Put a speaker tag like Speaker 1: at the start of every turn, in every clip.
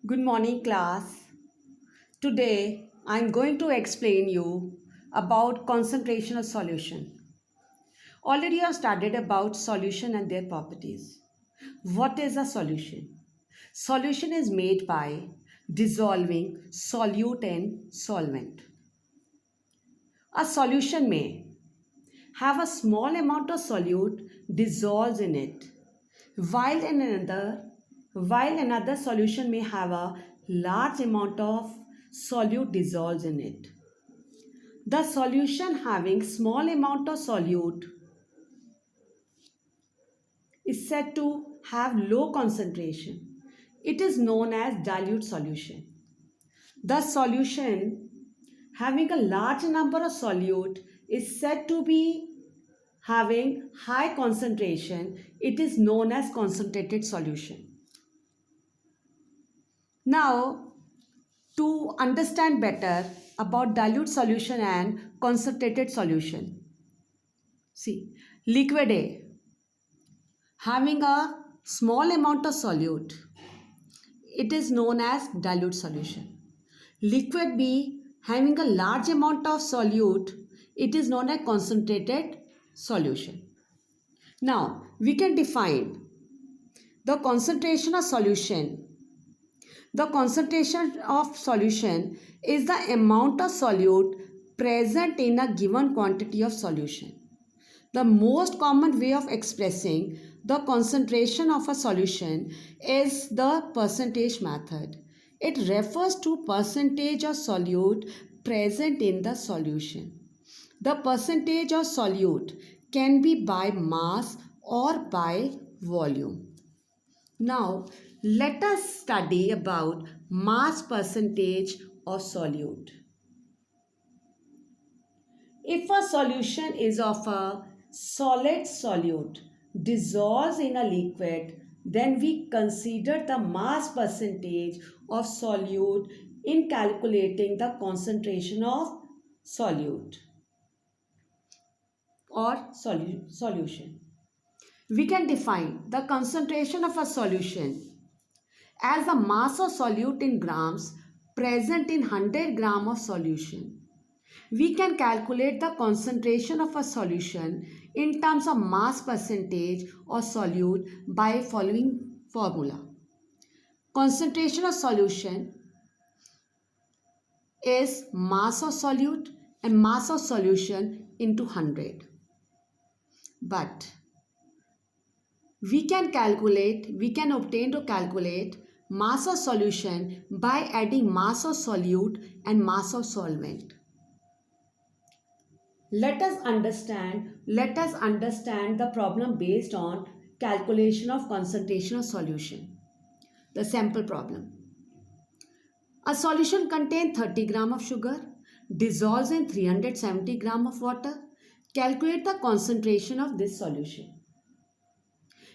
Speaker 1: Good morning, class. Today I'm going to explain you about concentration of solution. Already I have studied about solution and their properties. What is a solution? Solution is made by dissolving solute in solvent. A solution may have a small amount of solute dissolves in it, while another solution may have a large amount of solute dissolves in it. The solution having small amount of solute is said to have low concentration. It is known as dilute solution. The solution having a large number of solute is said to be having high concentration. It is known as concentrated solution. Now, to understand better about dilute solution and concentrated solution, see, liquid A having a small amount of solute, it is known as dilute solution. Liquid B having a large amount of solute, it is known as concentrated solution. Now, we can define the concentration of solution. The concentration of solution is the amount of solute present in a given quantity of solution. The most common way of expressing the concentration of a solution is the percentage method. It refers to percentage of solute present in the solution. The percentage of solute can be by mass or by volume. Now, let us study about mass percentage of solute. If a solution is of a solid solute dissolves in a liquid, then we consider the mass percentage of solute in calculating the concentration of solute or solution. We can define the concentration of a solution as the mass of solute in grams present in 100 gram of solution. We can calculate the concentration of a solution in terms of mass percentage of solute by following formula. Concentration of solution is mass of solute and mass of solution into 100. But we can obtain to calculate mass of solution by adding mass of solute and mass of solvent. Let us understand the problem based on calculation of concentration of solution. The sample problem. A solution contains 30 gram of sugar, dissolves in 370 gram of water. Calculate the concentration of this solution.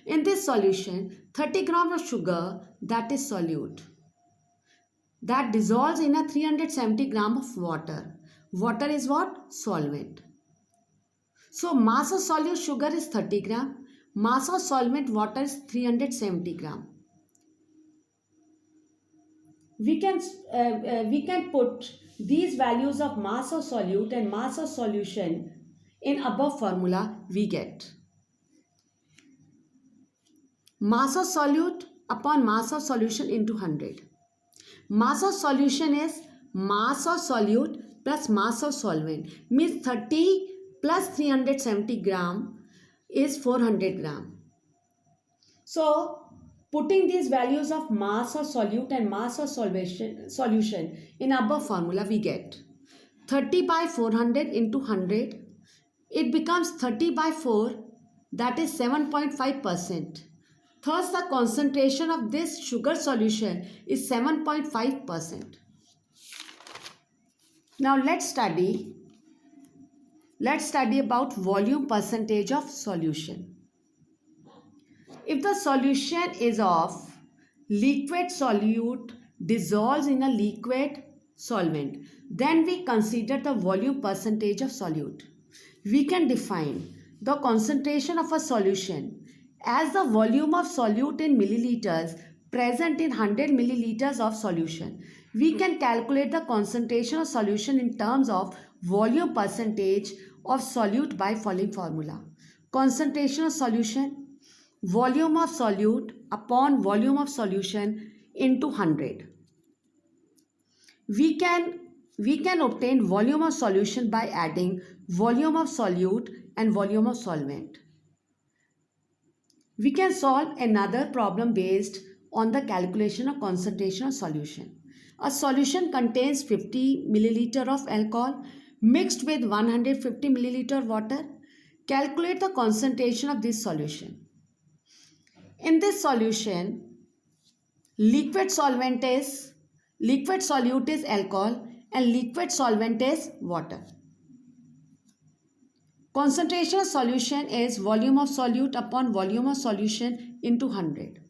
Speaker 1: In this solution, 30 gram of sugar, that is solute, that dissolves in a 370 gram of water. Water is what? Solvent. So mass of solute sugar is 30 gram. Mass of solvent water is 370 gram. We can put these values of mass of solute and mass of solution in above formula. We get mass of solute upon mass of solution into 100. Mass of solution is mass of solute plus mass of solvent, means 30 plus 370 gram is 400 gram. So putting these values of mass of solute and mass of solution in above formula, we get 30 by 400 into 100. It becomes 30 by 4, that is 7.5%. Thus, the concentration of this sugar solution is 7.5%. Now, let's study about volume percentage of solution. If the solution is of liquid solute dissolves in a liquid solvent, then we consider the volume percentage of solute. We can define the concentration of a solution as the volume of solute in milliliters present in 100 milliliters of solution. We can calculate the concentration of solution in terms of volume percentage of solute by following formula. Concentration of solution, volume of solute upon volume of solution into 100. We can obtain volume of solution by adding volume of solute and volume of solvent. We can solve another problem based on the calculation of concentration of solution. A solution contains 50 milliliter of alcohol mixed with 150 milliliter water. Calculate the concentration of this solution. In this solution, liquid solute is alcohol and liquid solvent is water. Concentration of solution is volume of solute upon volume of solution into 100.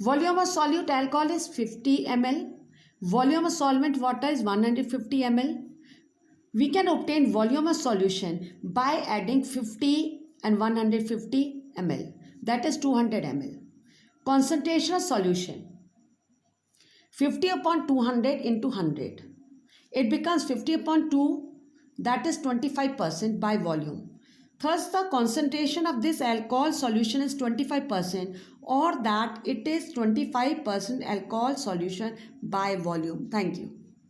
Speaker 1: Volume of solute alcohol is 50 ml. Volume of solvent water is 150 ml. We can obtain volume of solution by adding 50 and 150 ml. That is 200 ml. Concentration of solution 50 upon 200 into 100. It becomes 50 upon 2, that is 25% by volume. Thus, the concentration of this alcohol solution is 25%, or that it is 25% alcohol solution by volume. Thank you.